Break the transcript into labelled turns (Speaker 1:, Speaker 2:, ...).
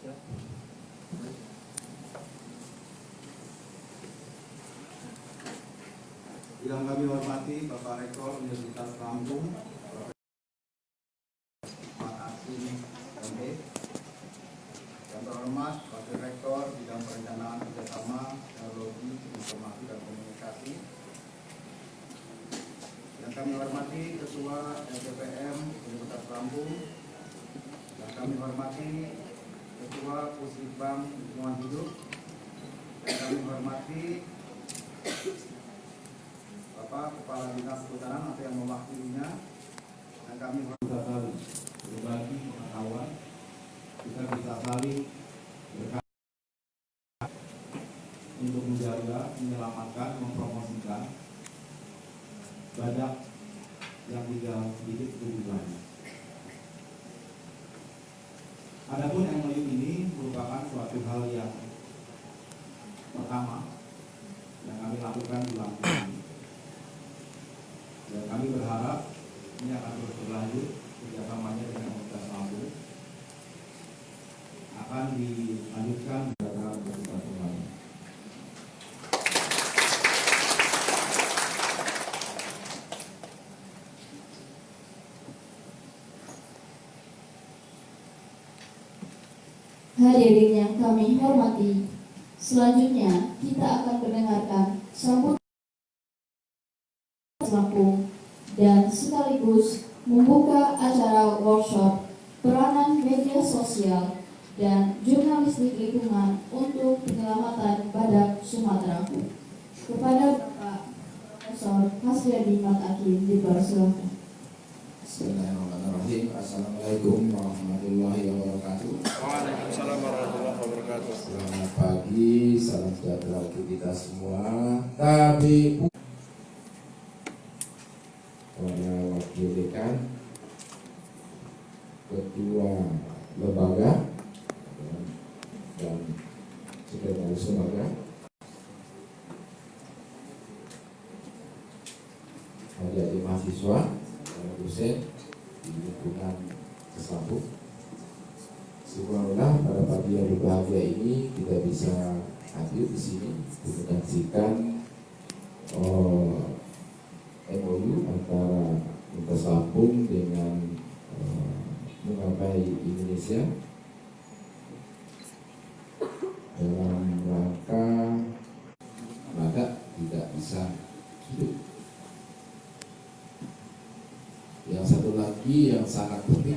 Speaker 1: Yang kami hormati Bapak Rektor Universitas Lampung, Pak Asin MD, yang terhormat Wakil Rektor Bidang Perencanaan Kerjasama Teknologi Informasi dan Komunikasi, yang kami hormati Ketua LPPM Universitas Lampung, yang kami hormati Ketua Puslitbang Lingkungan Hidup, yang kami hormati Bapak Kepala Dinas Kehutanan atau yang mewakilinya, dan kami bisa saling berbagi pengetahuan, kita bisa saling berkata untuk menjaga, menyelamatkan, mempromosikan badak yang tinggal sedikit lebih banyak. Adapun MOU ini merupakan suatu hal yang pertama yang kami lakukan di Lampung ini. Dan kami berharap ini akan terus berlanjut kerjasamanya dengan Universitas Lampung, akan dilanjutkan dalam beberapa lain.
Speaker 2: Hadirin yang kami hormati, selanjutnya kita akan mendengarkan sambutan Lampung dan sekaligus membuka acara workshop peranan media sosial dan jurnalistik lingkungan untuk penyelamatan badak Sumatera. Kepada Bapak Profesor Hasriadi Matakin dipersilakan.
Speaker 3: Bismillahirrahmanirrahim. Assalamualaikum warahmatullahi wabarakatuh.
Speaker 4: Waalaikumsalam warahmatullahi wabarakatuh.
Speaker 3: Selamat pagi, salam sejahtera untuk kita semua. Tapi para wakil dekan, ketua lembaga dan sekretaris lembaga, adik-adik mahasiswa, dosen di lingkungan Lampung. Semoga pada pagi yang berbahagia ini kita bisa hadir di sini untuk menyaksikan MOU antara Universitas Lampung dengan Mengabai Indonesia dalam rangka badak tidak bisa hidup. Yang satu lagi yang sangat penting